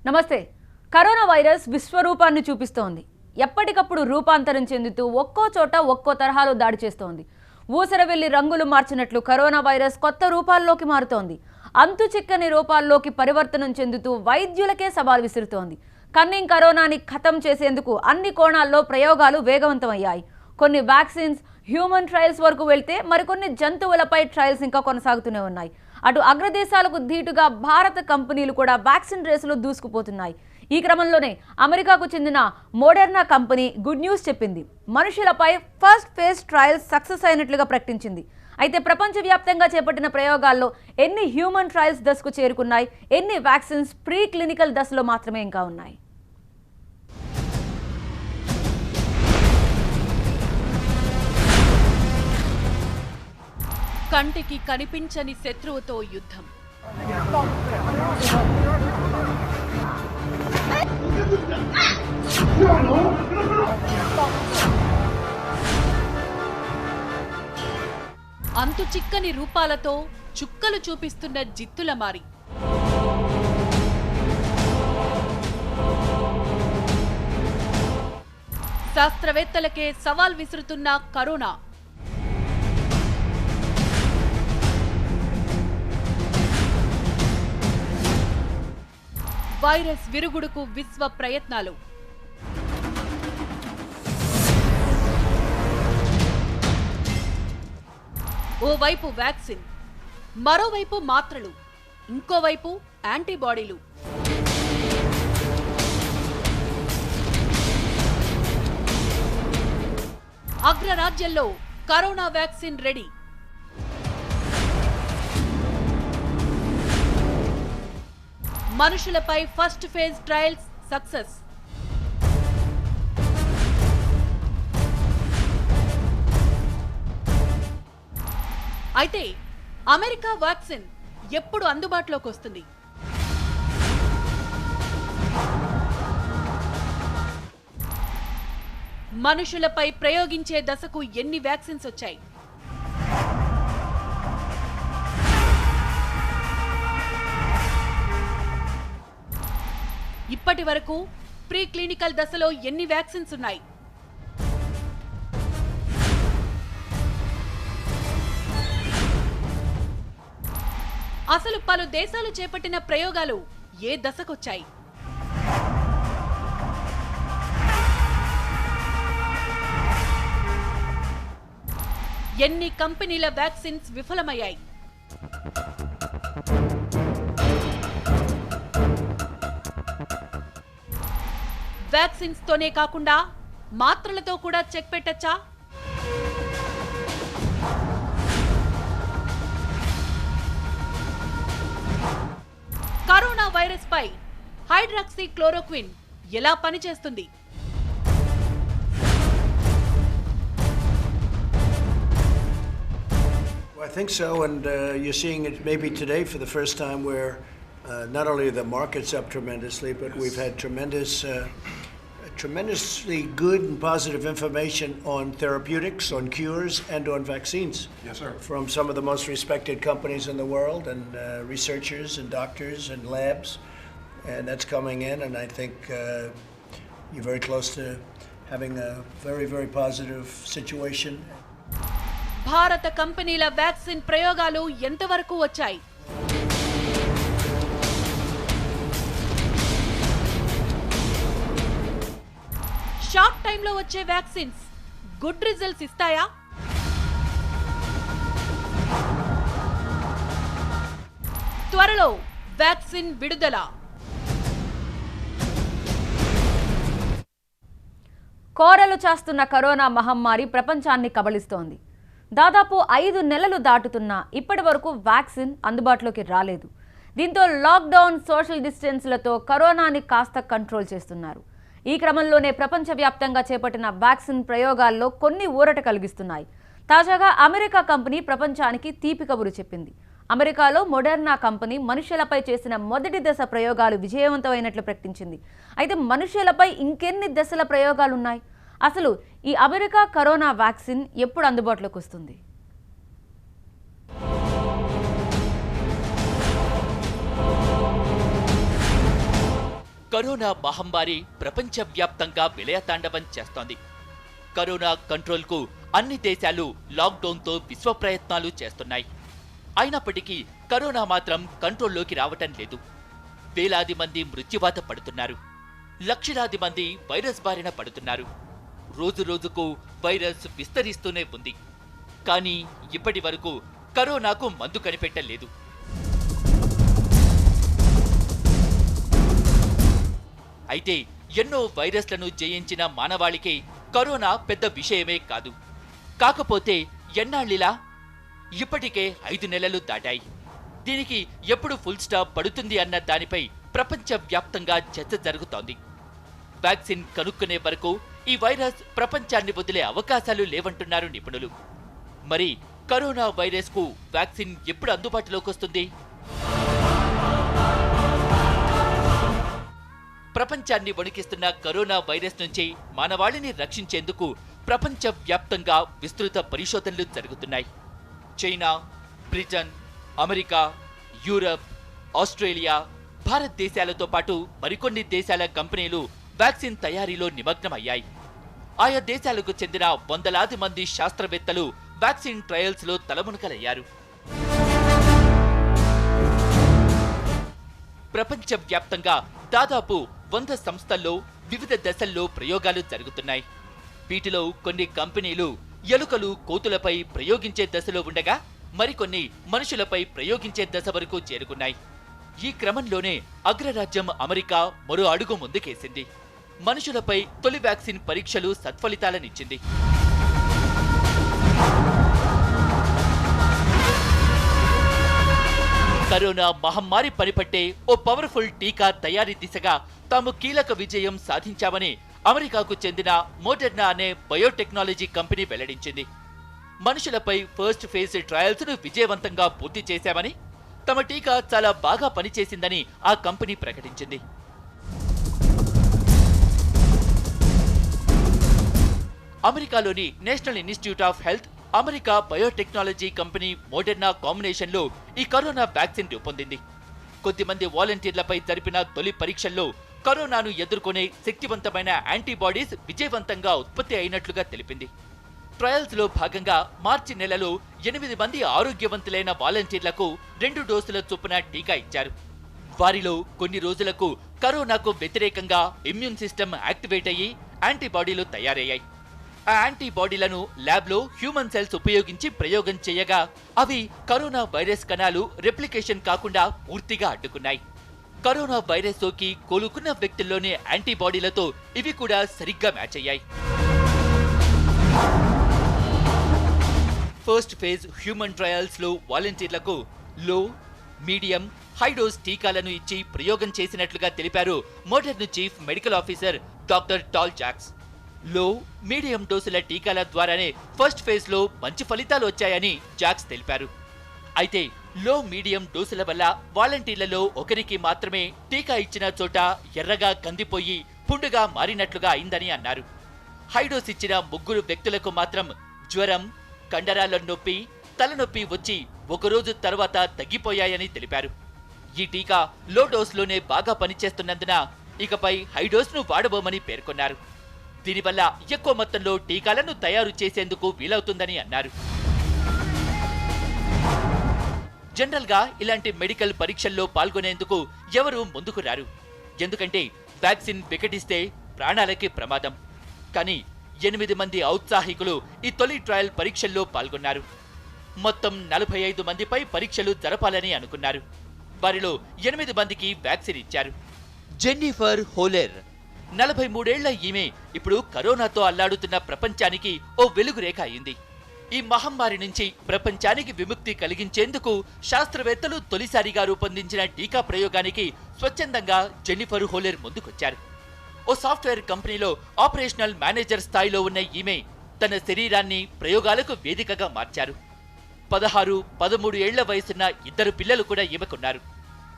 నమస్తే. Corona virus విశ్వరూపాన్ని చూపిస్తోంది. ఎప్పటికప్పుడు రూపాంతరం చెందుతూ ఒక్కో చోట ఒక్కో తరహాలో దాడి చేస్తోంది. ఊసరవెల్లి రంగులు మార్చినట్లు కరోనా వైరస్ కొత్త రూపాల్లోకి మారుతోంది. అంతు చిక్కని రూపాల్లోకి పరివర్తనం చెందుతూ వైద్యులకే సవాల్ విసురుతోంది. కన్నింగ్ కరోనాని ఖతం చేసేందుకు అన్ని కోణాల్లో ప్రయోగాలు వేగవంతమయ్యాయి. కొన్ని వ్యాక్సిన్స్ హ్యూమన్ ట్రయల్స్ వరకు వెళ్తే మరికొన్ని జంతువులపై ట్రయల్స్ ఇంకా కొనసాగుతూనే ఉన్నాయి. అటు అగ్రదేశాలకు ధీటుగా భారత కంపెనీలు కూడా వ్యాక్సిన్ రేసులో దూసుకుపోతున్నాయి. ఈ క్రమంలోనే అమెరికాకు చెందిన మోడెర్నా కంపెనీ గుడ్ న్యూస్ చెప్పింది. మనుషులపై ఫస్ట్ ఫేజ్ ట్రయల్స్ సక్సెస్ అయినట్లుగా ప్రకటించింది. అయితే ప్రపంచవ్యాప్తంగా చేపట్టిన ప్రయోగాల్లో ఎన్ని హ్యూమన్ ట్రయల్స్ దశకు చేరుకున్నాయి, ఎన్ని వ్యాక్సిన్స్ ప్రీ క్లినికల్ దశలో మాత్రమే ఇంకా ఉన్నాయి? కంటికి కనిపించని శత్రువుతో యుద్ధం. అంతు చిక్కని రూపాలతో చుక్కలు చూపిస్తున్న జిత్తుల మారి. శాస్త్రవేత్తలకే సవాల్ విసురుతున్న కరోనా. వైరస్ విరుగుడుకు విశ్వ ప్రయత్నాలు. ఓవైపు వ్యాక్సిన్, మరోవైపు మాత్రలు, ఇంకోవైపు యాంటీబాడీలు. అగ్రరాజ్యంలో కరోనా వ్యాక్సిన్ రెడీ. మనుషులపై ఫస్ట్ ఫేజ్ ట్రయల్స్ సక్సెస్. అయితే అమెరికా వ్యాక్సిన్ ఎప్పుడు అందుబాటులోకి వస్తుంది? మనుషులపై ప్రయోగించే దశకు ఎన్ని వ్యాక్సిన్స్ వచ్చాయి? ఇప్పటి వరకు ప్రీ క్లినికల్ దశలో ఎన్ని వ్యాక్సిన్స్ ఉన్నాయి? అసలు పలు దేశాలు చేపట్టిన ప్రయోగాలు ఏ దశకొచ్చాయి? ఎన్ని కంపెనీల వ్యాక్సిన్స్ విఫలమయ్యాయి? వ్యాక్సిన్స్ తోనే కాకుండా మాత్రలతో కూడా చెక్ పెట్టచ్చా? కరోనా వైరస్ పై హైడ్రాక్సీ క్లోరోక్విన్ ఎలా పనిచేస్తుంది? I think so, and you're seeing it maybe today for the first time where not only the market's up tremendously, but we've had tremendously good and positive information on therapeutics, on cures, and on vaccines. Yes, sir. From some of the most respected companies in the world, and researchers, and doctors, and labs, and that's coming in. And I think you're very close to having a very, very positive situation. భారత కంపెనీల vaccine ప్రయోగాలు ఎంతవరకు వచ్చాయి? Short టైంలో వచ్చే vaccines good results ఇస్తాయా? త్వరలో vaccine విడుదల. కోరలు చాస్తున్న కరోనా మహమ్మారి ప్రపంచాన్ని కబళిస్తోంది. దాదాపు 5 నెలలు దాటుతున్నా ఇప్పటి వరకు వ్యాక్సిన్ అందుబాటులోకి రాలేదు. దీంతో లాక్డౌన్, సోషల్ డిస్టెన్స్లతో కరోనాని కాస్త కంట్రోల్ చేస్తున్నారు. ఈ క్రమంలోనే ప్రపంచవ్యాప్తంగా చేపట్టిన వ్యాక్సిన్ ప్రయోగాల్లో కొన్ని ఊరట కలిగిస్తున్నాయి. తాజాగా అమెరికా కంపెనీ ప్రపంచానికి తీపి కబురు చెప్పింది. అమెరికాలో మోడెర్నా కంపెనీ మనుషులపై చేసిన మొదటి దశ ప్రయోగాలు విజయవంతమైనట్లు ప్రకటించింది. అయితే మనుషులపై ఇంకెన్ని దశల ప్రయోగాలున్నాయి? అసలు ఈ అమెరికా కరోనా వ్యాక్సిన్ ఎప్పుడు అందుబాటులోకి వస్తుంది? కరోనా మహమ్మారి ప్రపంచవ్యాప్తంగా విలయతాండవం చేస్తోంది. కరోనా కంట్రోల్కు అన్ని దేశాలు లాక్డౌన్తో విశ్వ ప్రయత్నాలు చేస్తున్నాయి. అయినప్పటికీ కరోనా మాత్రం కంట్రోల్లోకి రావటం లేదు. వేలాది మంది మృత్యువాత పడుతున్నారు. లక్షలాది మంది వైరస్ బారిన పడుతున్నారు. రోజు రోజుకు వైరస్ విస్తరిస్తూనే ఉంది. కానీ ఇప్పటి వరకు కరోనాకు మందు కనిపెట్టలేదు. అయితే ఎన్నో వైరస్లను జయించిన మానవాళికి కరోనా పెద్ద విషయమే కాదు. కాకపోతే ఎన్నాళ్ళిలా? ఇప్పటికే 5 నెలలు దాటాయి. దీనికి ఎప్పుడు ఫుల్ స్టాప్ పడుతుంది అన్న దానిపై ప్రపంచవ్యాప్తంగా చర్చ జరుగుతోంది. వ్యాక్సిన్ కనుక్కునే వరకు ఈ వైరస్ ప్రపంచాన్ని వదిలే అవకాశాలు లేవంటున్నారు నిపుణులు. మరి కరోనా వైరస్కు వ్యాక్సిన్ ఎప్పుడు అందుబాటులోకి వస్తుంది? ప్రపంచాన్ని వణికిస్తున్న కరోనా వైరస్ నుంచి మానవాళిని రక్షించేందుకు ప్రపంచవ్యాప్తంగా విస్తృత పరిశోధనలు జరుగుతున్నాయి. China, Britain, America, Europe, Australia, భారతదేశాలతో పాటు మరికొన్ని దేశాల కంపెనీలు వ్యాక్సిన్ తయారీలో నిమగ్నమయ్యాయి. ఆయా దేశాలకు చెందిన వందలాది మంది శాస్త్రవేత్తలు వ్యాక్సిన్ ట్రయల్స్లో తలమునకలయ్యారు. ప్రపంచవ్యాప్తంగా దాదాపు 100 సంస్థల్లో వివిధ దశల్లో ప్రయోగాలు జరుగుతున్నాయి. వీటిలో కొన్ని కంపెనీలు ఎలుకలు, కోతులపై ప్రయోగించే దశలో ఉండగా మరికొన్ని మనుషులపై ప్రయోగించే దశ వరకు చేరుకున్నాయి. ఈ క్రమంలోనే అగ్రరాజ్యం అమెరికా మరో అడుగు ముందుకేసింది. మనుషులపై తొలి వ్యాక్సిన్ పరీక్షలు సత్ఫలితాలనిచ్చింది. కరోనా మహమ్మారి పనిపట్టే ఓ పవర్ఫుల్ టీకా తయారీ దిశగా తాము కీలక విజయం సాధించామని అమెరికాకు చెందిన మోడెర్నా అనే బయోటెక్నాలజీ కంపెనీ వెల్లడించింది. మనుషులపై ఫస్ట్ ఫేజ్ ట్రయల్స్ ను విజయవంతంగా పూర్తి చేశామని, తమ టీకా చాలా బాగా పనిచేసిందని ఆ కంపెనీ ప్రకటించింది. అమెరికాలోని national institute of health, America biotechnology company Moderna కాంబినేషన్లో ఈ కరోనా వ్యాక్సిన్ రూపొందింది. కొద్దిమంది వాలంటీర్లపై జరిపిన తొలి పరీక్షల్లో కరోనాను ఎదుర్కొనే శక్తివంతమైన యాంటీబాడీస్ విజయవంతంగా ఉత్పత్తి అయినట్లుగా తెలిపింది. ట్రయల్స్ లో భాగంగా మార్చి నెలలో 8 మంది ఆరోగ్యవంతులైన వాలంటీర్లకు 2 డోసుల చొప్పున టీకా ఇచ్చారు. వారిలో కొన్ని రోజులకు కరోనాకు వ్యతిరేకంగా ఇమ్యూన్ సిస్టమ్ యాక్టివేట్ అయ్యి యాంటీబాడీలు తయారయ్యాయి. ఆ యాంటీబాడీలను ల్యాబ్లో హ్యూమన్ సెల్స్ ఉపయోగించి ప్రయోగం చేయగా అవి కరోనా వైరస్ కణాలు రెప్లికేషన్ కాకుండా పూర్తిగా అడ్డుకున్నాయి. కరోనా వైరస్ సోకి కోలుకున్న వ్యక్తుల్లోని యాంటీబాడీలతో ఇవి కూడా సరిగ్గా మ్యాచ్ అయ్యాయి. ఫస్ట్ ఫేజ్ హ్యూమన్ ట్రయల్స్ లో వాలంటీర్లకు లో, మీడియం, హై డోస్ టీకాలను ఇచ్చి ప్రయోగం చేసినట్లుగా తెలిపారు Moderna chief medical officer doctor Tal Zaks. Low, medium డోసుల టీకాల ద్వారానే ఫస్ట్ ఫేజ్ లో మంచి ఫలితాలు వచ్చాయని జాక్స్ తెలిపారు. అయితే లో, మీడియం డోసుల వల్ల వాలంటీర్లలో ఒకరికి మాత్రమే టీకా ఇచ్చిన చోట ఎర్రగా కందిపోయి పుండుగా మారినట్లుగా అయిందని అన్నారు. హైడోస్ ఇచ్చిన 3 వ్యక్తులకు మాత్రం జ్వరం, కండరాల నొప్పి, తలనొప్పి వచ్చి 1 రోజు తర్వాత తగ్గిపోయాయని తెలిపారు. ఈ టీకా లో డోస్లోనే బాగా పనిచేస్తున్నందున ఇకపై హైడోస్ను వాడబోమని పేర్కొన్నారు. దీనివల్ల ఎక్కువ మొత్తంలో టీకాలను తయారు చేసేందుకు వీలవుతుందని అన్నారు. జనరల్ గా ఇలాంటి మెడికల్ పరీక్షల్లో పాల్గొనేందుకు ఎవరూ ముందుకు రారు. ఎందుకంటే వ్యాక్సిన్ వికటిస్తే ప్రాణాలకి ప్రమాదం. కానీ 8 మంది ఔత్సాహికులు ఈ తొలి ట్రయల్ పరీక్షల్లో పాల్గొన్నారు. మొత్తం 45 మందిపై పరీక్షలు జరపాలని అనుకున్నారు. వారిలో 8 మందికి వ్యాక్సిన్ ఇచ్చారు. జెన్నిఫర్ హోలెర్ 43 ఏళ్ల ఈమె ఇప్పుడు కరోనాతో అల్లాడుతున్న ప్రపంచానికి ఓ వెలుగురేఖ అయింది. ఈ మహమ్మారి నుంచి ప్రపంచానికి విముక్తి కలిగించేందుకు శాస్త్రవేత్తలు తొలిసారిగా రూపొందించిన టీకా ప్రయోగానికి స్వచ్ఛందంగా జెన్నిఫర్ హోలెర్ ముందుకొచ్చారు. ఓ సాఫ్ట్వేర్ కంపెనీలో ఆపరేషనల్ మేనేజర్ స్థాయిలో ఉన్న ఈమె తన శరీరాన్ని ప్రయోగాలకు వేదికగా మార్చారు. 16, 13 ఏళ్ల వయసున్న 2 పిల్లలు కూడా ఈమెకున్నారు.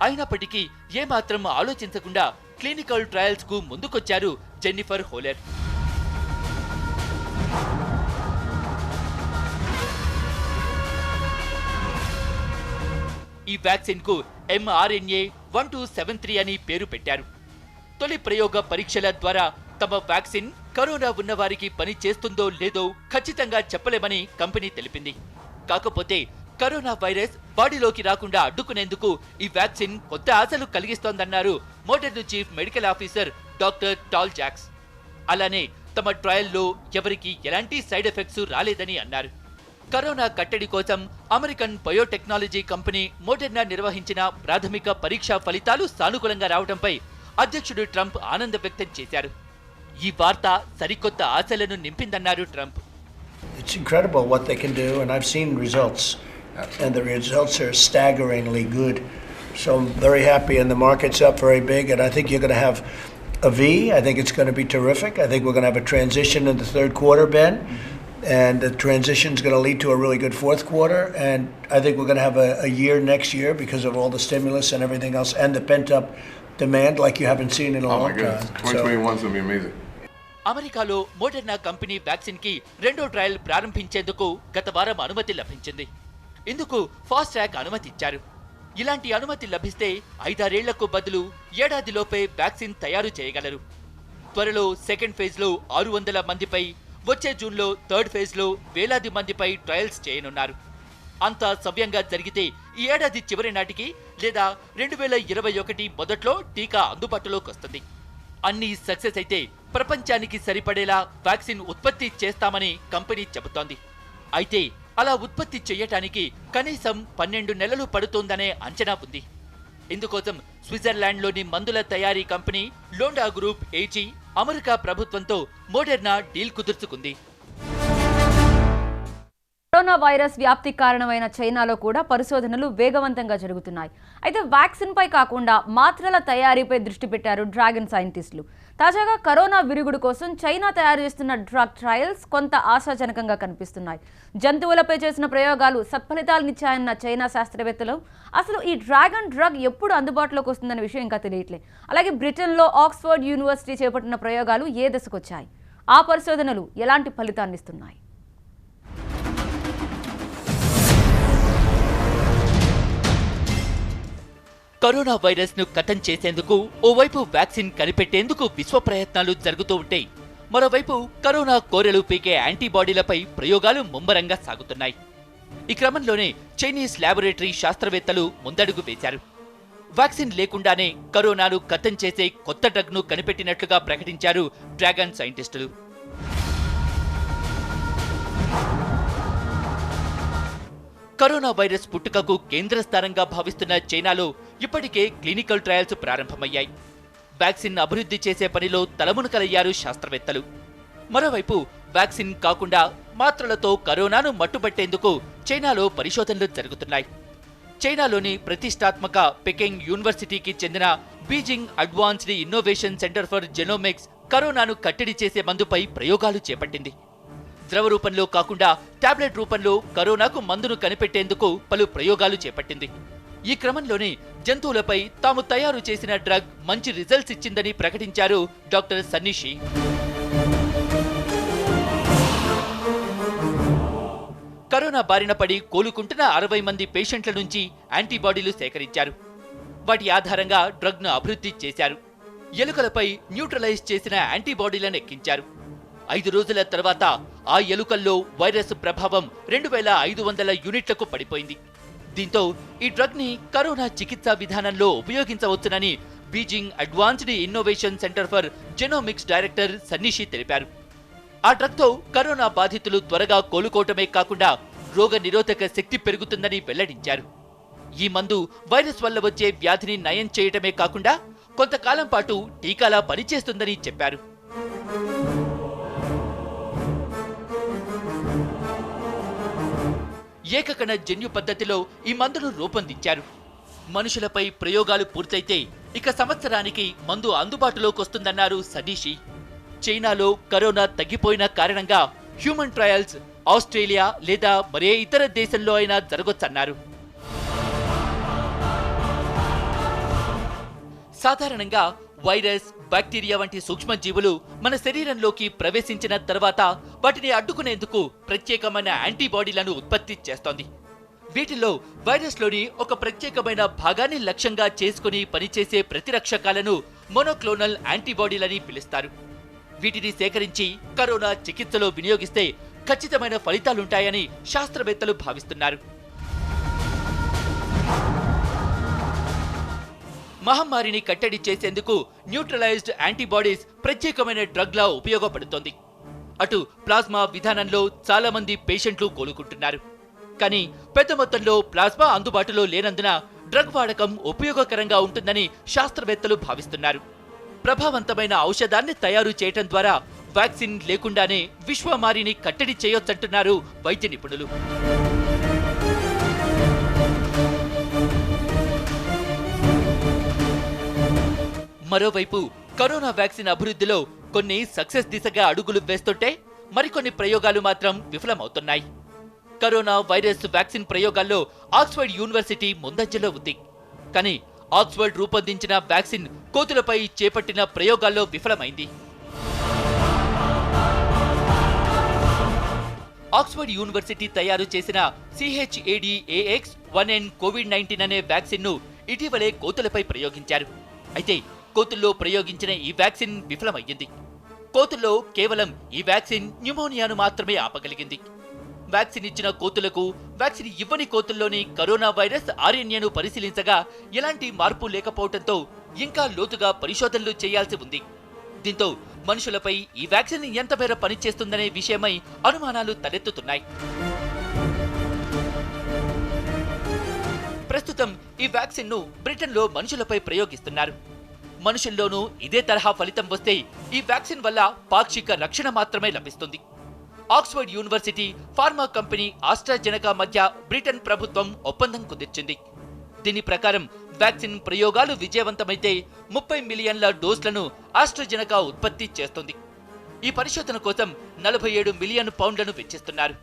అయినప్పటికీ ఏమాత్రం ఆలోచించకుండా క్లినికల్ ట్రయల్స్ కు ముందుకొచ్చారు జెన్నిఫర్ హోలెర్. ఈ వ్యాక్సిన్ కు mRNA 1273 అని పేరు పెట్టారు. తొలి ప్రయోగ పరీక్షల ద్వారా తమ వ్యాక్సిన్ కరోనా ఉన్నవారికి పని చేస్తుందో లేదో ఖచ్చితంగా చెప్పలేమని కంపెనీ తెలిపింది. కాకపోతే కరోనా వైరస్ బాడీలోకి రాకుండా అడ్డుకునేందుకు ఈ వ్యాక్సిన్ కొత్త ఆశలు కలిగిస్తోందన్నారు Moderna chief medical officer doctor Tal Zaks. అలానే తమ ట్రయల్లో ఎవరికి ఎలాంటి సైడ్ ఎఫెక్ట్స్ రాలేదని అన్నారు. కరోనా కట్టడి కోసం అమెరికన్ బయోటెక్నాలజీ కంపెనీ మోడెర్నా నిర్వహించిన ప్రాథమిక పరీక్షా ఫలితాలు సానుకూలంగా రావడంపై అధ్యక్షుడు ట్రంప్ ఆనందం వ్యక్తం చేశారు. ఈ వార్త సరికొత్త ఆశలను నింపిందన్నారు Trump. It's incredible what they can do, and I've seen results, and the results are staggeringly good. So I'm very happy, and the market's up very big, and I think you're going to have a V. I think it's going to be terrific. I think we're going to have a transition in the third quarter, Ben, and the transition is going to lead to a really good fourth quarter, and I think we're going to have a year next year because of all the stimulus and everything else, and the pent-up demand like you haven't seen in a long time. 2021 is going to be amazing. అమెరికాలో Moderna company vaccine కి రెండో trial ప్రారంభించేందుకు గత వారం అనుమతి లభించింది. ఇందుకు fast track అనుమతి ఇచ్చారు. ఇలాంటి అనుమతి లభిస్తే 5-6 బదులు ఏడాదిలోపే వ్యాక్సిన్ తయారు చేయగలరు. త్వరలో సెకండ్ ఫేజ్ లో 600 మందిపై, వచ్చే జూన్లో థర్డ్ ఫేజ్ లో వేలాది మందిపై ట్రయల్స్ చేయనున్నారు. అంతా సవ్యంగా జరిగితే ఈ ఏడాది చివరి నాటికి లేదా 2021 మొదట్లో టీకా అందుబాటులోకి వస్తుంది. అన్ని సక్సెస్ అయితే ప్రపంచానికి సరిపడేలా వ్యాక్సిన్ ఉత్పత్తి చేస్తామని కంపెనీ చెబుతోంది. అయితే అలా ఉత్పత్తి చేయటానికి కనీసం 12 నెలలు పడుతోందనే అంచనా ఉంది. ఇందుకోసం స్విట్జర్లాండ్లోని మందుల తయారీ company Lonza group AG America ప్రభుత్వంతో మోడెర్నా డీల్ కుదుర్చుకుంది. కరోనా వైరస్ వ్యాప్తి కారణమైన చైనాలో కూడా పరిశోధనలు వేగవంతంగా జరుగుతున్నాయి. అయితే వ్యాక్సిన్ పై కాకుండా మాత్రల తయారీపై దృష్టి పెట్టారు డ్రాగన్ సైంటిస్టులు. తాజాగా కరోనా విరుగుడు కోసం చైనా తయారు చేస్తున్న డ్రగ్ ట్రయల్స్ కొంత ఆశాజనకంగా కనిపిస్తున్నాయి. జంతువులపై చేసిన ప్రయోగాలు సత్ఫలితాలనిచ్చాయన్న చైనా శాస్త్రవేత్తలు అసలు ఈ డ్రాగన్ డ్రగ్ ఎప్పుడు అందుబాటులోకి వస్తుందన్న విషయం ఇంకా తెలియట్లేదు. అలాగే బ్రిటన్లో ఆక్స్ఫర్డ్ యూనివర్సిటీ చేపట్టిన ప్రయోగాలు ఏ దశకొచ్చాయి, ఆ పరిశోధనలు ఎలాంటి ఫలితాన్నిస్తున్నాయి? కరోనా వైరస్ ను కథం చేసేందుకు ఓవైపు వ్యాక్సిన్ కనిపెట్టేందుకు విశ్వ ప్రయత్నాలు జరుగుతూ ఉంటాయి. మరోవైపు కరోనా కోరెలు పీకే యాంటీబాడీలపై ప్రయోగాలు ముమ్మరంగా సాగుతున్నాయి. ఈ క్రమంలోనే చైనీస్ ల్యాబొరేటరీ శాస్త్రవేత్తలు ముందడుగు వేశారు. వ్యాక్సిన్ లేకుండానే కరోనాను కథం చేసే కొత్త డ్రగ్ ను కనిపెట్టినట్లుగా ప్రకటించారు డ్రాగన్ సైంటిస్టులు. కరోనా వైరస్ పుట్టుకకు కేంద్ర స్థానంగా భావిస్తున్న చైనాలో ఇప్పటికే క్లినికల్ ట్రయల్స్ ప్రారంభమయ్యాయి. వ్యాక్సిన్ అభివృద్ధి చేసే పనిలో తలమునకలయ్యారు శాస్త్రవేత్తలు. మరోవైపు వ్యాక్సిన్ కాకుండా మాత్రలతో కరోనాను మట్టుబట్టేందుకు చైనాలో పరిశోధనలు జరుగుతున్నాయి. చైనాలోని ప్రతిష్టాత్మక పెకింగ్ యూనివర్సిటీకి చెందిన Beijing advanced innovation centre for genomics కరోనాను కట్టడి చేసే మందుపై ప్రయోగాలు చేపట్టింది. ద్రవ రూపంలో కాకుండా టాబ్లెట్ రూపంలో కరోనాకు మందును కనిపెట్టేందుకు పలు ప్రయోగాలు చేపట్టింది. ఈ క్రమంలోనే జంతువులపై తాము తయారు చేసిన డ్రగ్ మంచి రిజల్ట్స్ ఇచ్చిందని ప్రకటించారు డాక్టర్ సన్నీ షీ. కరోనా బారిన పడి కోలుకుంటున్న 60 మంది పేషెంట్ల నుంచి యాంటీబాడీలు సేకరించారు. వాటి ఆధారంగా డ్రగ్ ను అభివృద్ధి చేశారు. ఎలుకలపై న్యూట్రలైజ్ చేసిన యాంటీబాడీలను ఎక్కించారు. 5 రోజుల తర్వాత ఆ ఎలుకల్లో వైరస్ ప్రభావం 2500 యూనిట్లకు పడిపోయింది. దీంతో ఈ డ్రగ్ ని కరోనా చికిత్సా విధానంలో ఉపయోగించవచ్చునని Beijing advanced innovation centre for genomics director Sunney Xie తెలిపారు. ఆ డ్రగ్ తో కరోనా బాధితులు త్వరగా కోలుకోవటమే కాకుండా రోగ నిరోధక శక్తి పెరుగుతుందని వెల్లడించారు. ఈ మందు వైరస్ వల్ల వచ్చే వ్యాధిని నయం చేయటమే కాకుండా కొంతకాలం పాటు టీకాలా పనిచేస్తుందని చెప్పారు. ఏకకణ జన్యు పద్ధతిలో ఈ మందును రూపొందించారు. మనుషులపై ప్రయోగాలు పూర్తయితే ఇక సంవత్సరానికి మందు అందుబాటులోకి వస్తుందన్నారు సనీషి. చైనాలో కరోనా తగ్గిపోయిన కారణంగా హ్యూమన్ ట్రయల్స్ ఆస్ట్రేలియా లేదా మరే ఇతర దేశంలో అయినా జరగొచ్చన్నారు. సాధారణంగా వైరస్, బ్యాక్టీరియా వంటి సూక్ష్మజీవులు మన శరీరంలోకి ప్రవేశించిన తర్వాత వాటిని అడ్డుకునేందుకు ప్రత్యేకమైన యాంటీబాడీలను ఉత్పత్తి చేస్తోంది. వీటిల్లో వైరస్లోని ఒక ప్రత్యేకమైన భాగాన్ని లక్ష్యంగా చేసుకుని పనిచేసే ప్రతిరక్షకాలను మోనోక్లోనల్ యాంటీబాడీలని పిలుస్తారు. వీటిని సేకరించి కరోనా చికిత్సలో వినియోగిస్తే ఖచ్చితమైన ఫలితాలుంటాయని శాస్త్రవేత్తలు భావిస్తున్నారు. మహమ్మారిని కట్టడి చేసేందుకు న్యూట్రలైజ్డ్ యాంటీబాడీస్ ప్రత్యేకమైన డ్రగ్లా ఉపయోగపడుతోంది. అటు ప్లాస్మా విధానంలో చాలా మంది పేషెంట్లు కోలుకుంటున్నారు. కానీ పెద్ద మొత్తంలో ప్లాస్మా అందుబాటులో లేనందున డ్రగ్ వాడకం ఉపయోగకరంగా ఉంటుందని శాస్త్రవేత్తలు భావిస్తున్నారు. ప్రభావవంతమైన ఔషధాన్ని తయారు చేయటం ద్వారా వ్యాక్సిన్ లేకుండానే విశ్వమారిని కట్టడి చేయొచ్చంటున్నారు వైద్య నిపుణులు. మరోవైపు కరోనా వ్యాక్సిన్ అభివృద్ధిలో కొన్ని సక్సెస్ దిశగా అడుగులు వేస్తుంటే మరికొన్ని ప్రయోగాలు మాత్రం విఫలమవుతున్నాయి. కరోనా వైరస్ వ్యాక్సిన్ ప్రయోగాల్లో ఆక్స్ఫర్డ్ యూనివర్సిటీ ముందంజలో ఉంది. కానీ ఆక్స్ఫర్డ్ రూపొందించిన వ్యాక్సిన్ కోతులపై చేపట్టిన ప్రయోగాల్లో విఫలమైంది. ఆక్స్ఫర్డ్ యూనివర్సిటీ తయారు చేసిన CHAdAX1N కోవిడ్-19 అనే వ్యాక్సిన్ ను ఇటీవలే కోతులపై ప్రయోగించారు. అయితే కోతుల్లో ప్రయోగించిన ఈ వ్యాక్సిన్ విఫలమయ్యింది. కోతుల్లో కేవలం ఈ వ్యాక్సిన్ న్యూమోనియాను మాత్రమే ఆపగలిగింది. వ్యాక్సిన్ ఇచ్చిన కోతులకు వ్యాక్సిన్ ఇవ్వని కోతుల్లోని కరోనా వైరస్ RNAను పరిశీలించగా ఎలాంటి మార్పు లేకపోవడంతో ఇంకా లోతుగా పరిశోధనలు చేయాల్సి ఉంది. దీంతో మనుషులపై ఈ వ్యాక్సిన్ ఎంతమేర పనిచేస్తుందనే విషయమై అనుమానాలు తలెత్తుతున్నాయి. ప్రస్తుతం ఈ వ్యాక్సిన్ ను బ్రిటన్లో మనుషులపై ప్రయోగిస్తున్నారు. మనుషుల్లోనూ ఇదే తరహా ఫలితం వస్తే ఈ వ్యాక్సిన్ వల్ల పాక్షిక రక్షణ మాత్రమే లభిస్తుంది. Oxford university, pharma company AstraZeneca మధ్య బ్రిటన్ ప్రభుత్వం ఒప్పందం కుదిర్చింది. దీని ప్రకారం వ్యాక్సిన్ ప్రయోగాలు విజయవంతమైతే 30 మిలియన్ల డోస్లను ఆస్ట్రాజెనెకా ఉత్పత్తి చేస్తుంది. ఈ పరిశోధన కోసం 47 మిలియన్ పౌండ్లను వెచ్చిస్తున్నారు.